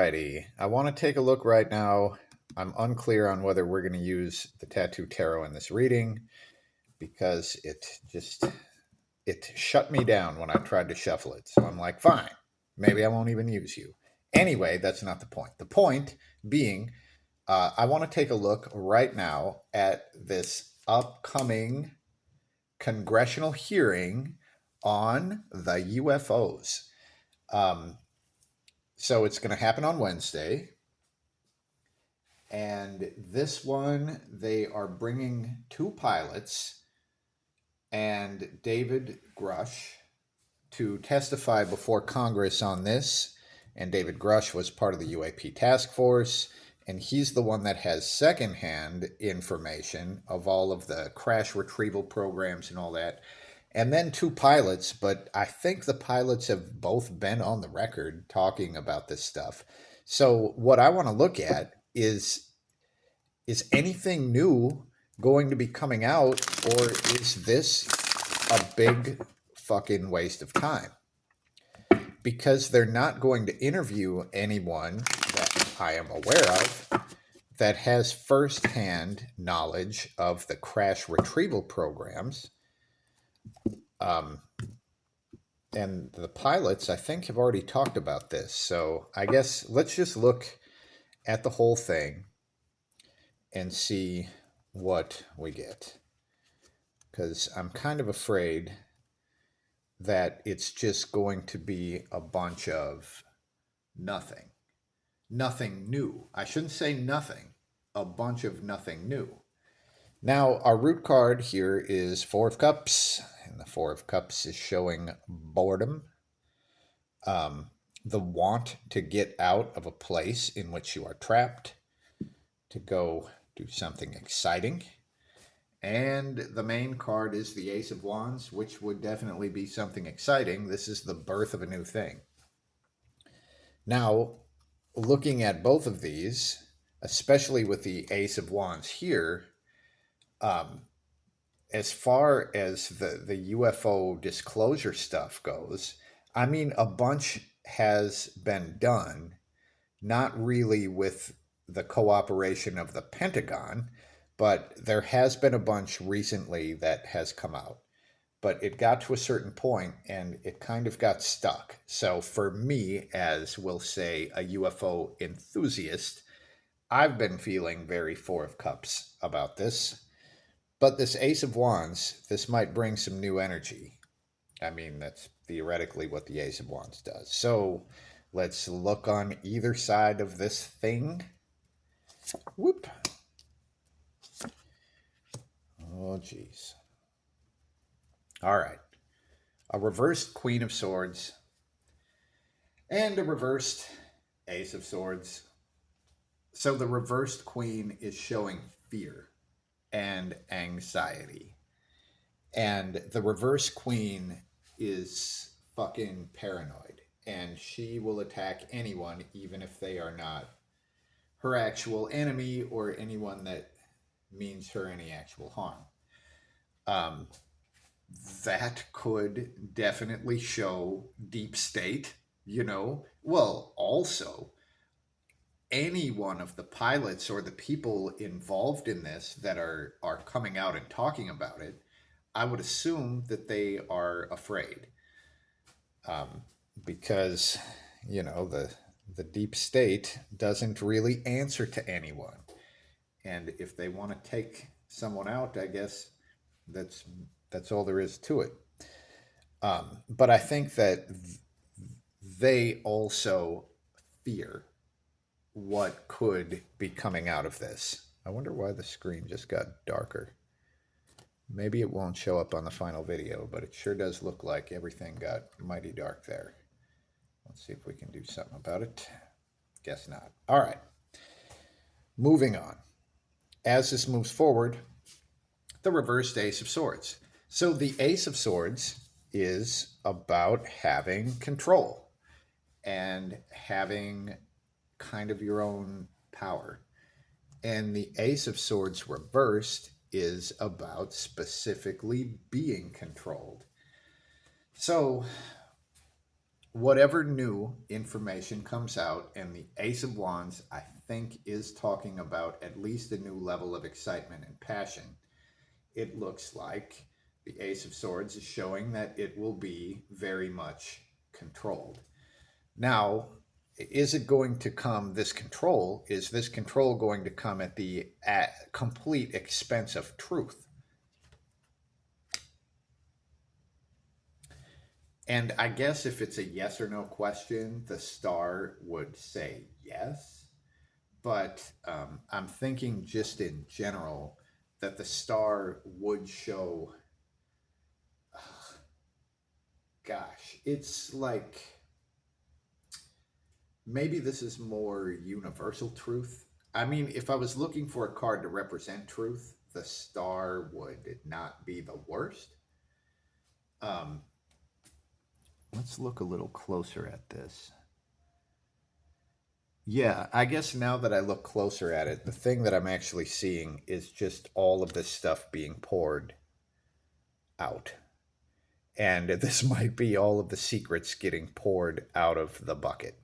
righty. I want to take a look right now. I'm unclear on whether we're going to use the Tattoo Tarot in this reading because it shut me down when I tried to shuffle it. So I'm like, fine, maybe I won't even use you. Anyway, that's not the point. The point being, I want to take a look right now at this upcoming congressional hearing on the UFOs. So it's going to happen on Wednesday. And this one, they are bringing two pilots and David Grush to testify before Congress on this. And David Grush was part of the UAP task force. And he's the one that has secondhand information of all of the crash retrieval programs and all that. And then two pilots, but I think the pilots have both been on the record talking about this stuff. So what I want to look at is anything new going to be coming out, or is this a big fucking waste of time? Because they're not going to interview anyone that I am aware of that has firsthand knowledge of the crash retrieval programs. And the pilots, I think, have already talked about this. So I guess let's just look at the whole thing and see what we get. Because I'm kind of afraid that it's just going to be a bunch of nothing. Nothing new. I shouldn't say nothing. A bunch of nothing new. Now, our root card here is Four of Cups. And the Four of Cups is showing boredom. The want to get out of a place in which you are trapped. To go do something exciting. And the main card is the Ace of Wands, which would definitely be something exciting. This is the birth of a new thing. Now, looking at both of these, especially with the Ace of Wands here, as far as the UFO disclosure stuff goes, I mean, a bunch has been done, not really with the cooperation of the Pentagon, but there has been a bunch recently that has come out. But it got to a certain point and it kind of got stuck. So for me, as we'll say, a UFO enthusiast, I've been feeling very Four of Cups about this. But this Ace of Wands, this might bring some new energy. I mean, that's theoretically what the Ace of Wands does. So let's look on either side of this thing. Whoop. Oh, geez. All right. A reversed Queen of Swords and a reversed Ace of Swords. So the reversed Queen is showing fear and anxiety. And the reverse Queen is fucking paranoid. And she will attack anyone, even if they are not her actual enemy or anyone that means her any actual harm. That could definitely show deep state, Well, also, any one of the pilots or the people involved in this that are coming out and talking about it, I would assume that they are afraid. Because, the deep state doesn't really answer to anyone. And if they want to take someone out, I guess that's all there is to it. But I think that they also fear what could be coming out of this. I wonder why the screen just got darker. Maybe it won't show up on the final video, but it sure does look like everything got mighty dark there. Let's see if we can do something about it. Guess not. All right. Moving on. As this moves forward, the reversed Ace of Swords. So the Ace of Swords is about having control and having kind of your own power. And the Ace of Swords reversed is about specifically being controlled. So whatever new information comes out, and the Ace of Wands, I think, is talking about at least a new level of excitement and passion. It looks like the Ace of Swords is showing that it will be very much controlled. Now, is it going to come, this control, is this control going to come at the complete expense of truth? And I guess if it's a yes or no question, the star would say yes. But I'm thinking just in general that the star would show, gosh, it's like maybe this is more universal truth. I mean, if I was looking for a card to represent truth, the star would not be the worst. Um, let's look a little closer at this. Yeah, I guess now that I look closer at it, the thing that I'm actually seeing is just all of this stuff being poured out. And this might be all of the secrets getting poured out of the bucket.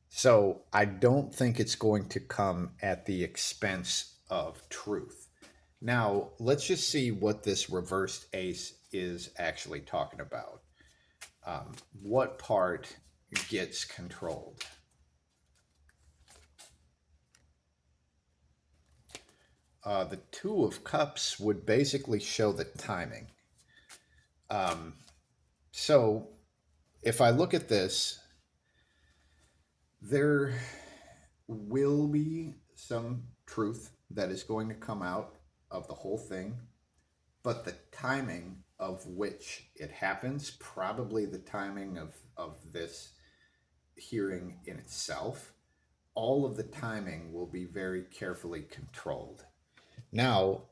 So I don't think it's going to come at the expense of truth. Now, let's just see what this reversed ace is actually talking about. What part gets controlled? The Two of Cups would basically show the timing. So if I look at this, there will be some truth that is going to come out of the whole thing, but the timing of which it happens, probably the timing of this hearing in itself, all of the timing will be very carefully controlled. Now,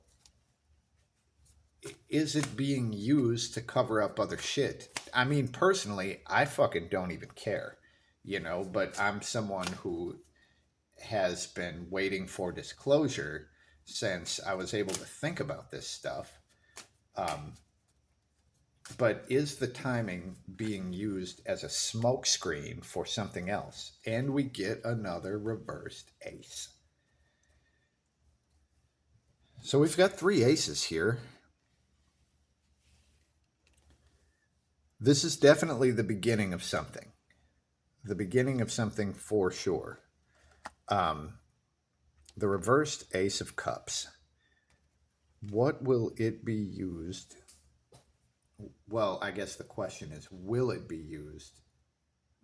is it being used to cover up other shit? I mean, personally, I fucking don't even care, but I'm someone who has been waiting for disclosure since I was able to think about this stuff. But is the timing being used as a smokescreen for something else? And we get another reversed ace. So we've got 3 aces here. This is definitely the beginning of something. The beginning of something for sure. The reversed Ace of Cups. What will it be used? Well, I guess the question is, will it be used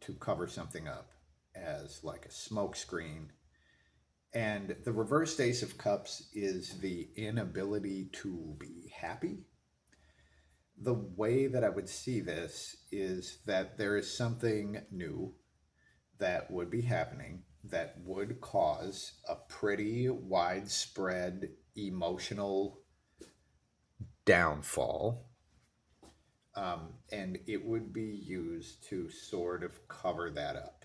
to cover something up as like a smokescreen? And the reversed Ace of Cups is the inability to be happy. The way that I would see this is that there is something new that would be happening that would cause a pretty widespread emotional downfall. And it would be used to sort of cover that up.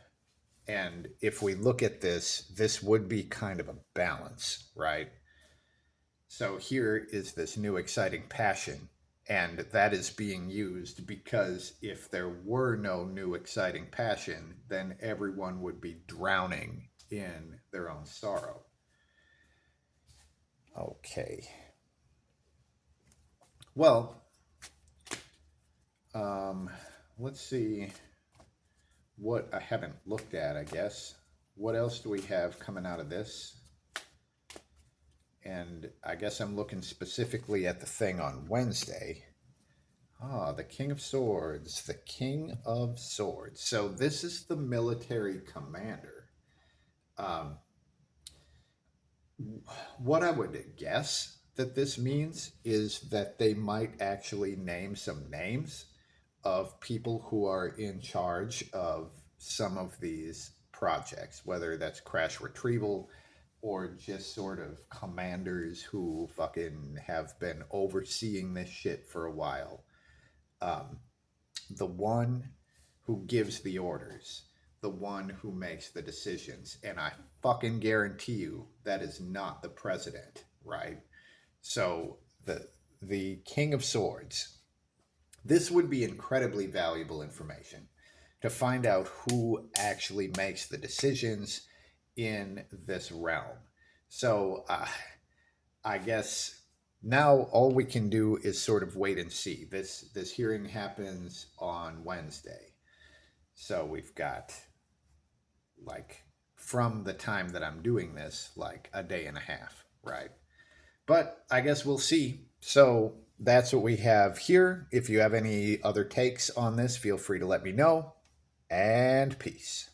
And if we look at this would be kind of a balance, right? So here is this new exciting passion, and that is being used because if there were no new exciting passion, then everyone would be drowning in their own sorrow. Okay. Well, let's see what I haven't looked at, I guess. What else do we have coming out of this? And I guess I'm looking specifically at the thing on Wednesday. The King of Swords. The King of Swords. So this is the military commander. What I would guess that this means is that they might actually name some names of people who are in charge of some of these projects, whether that's crash retrieval or just sort of commanders who fucking have been overseeing this shit for a while. The one who gives the orders, the one who makes the decisions. And I fucking guarantee you that is not the president, right? So the King of Swords, this would be incredibly valuable information to find out who actually makes the decisions in this realm. So I guess now all we can do is sort of wait and see. This hearing happens on Wednesday, so we've got like from the time that I'm doing this, like a day and a half, right? But I guess we'll see. So that's what we have here. If you have any other takes on this, feel free to let me know. And peace.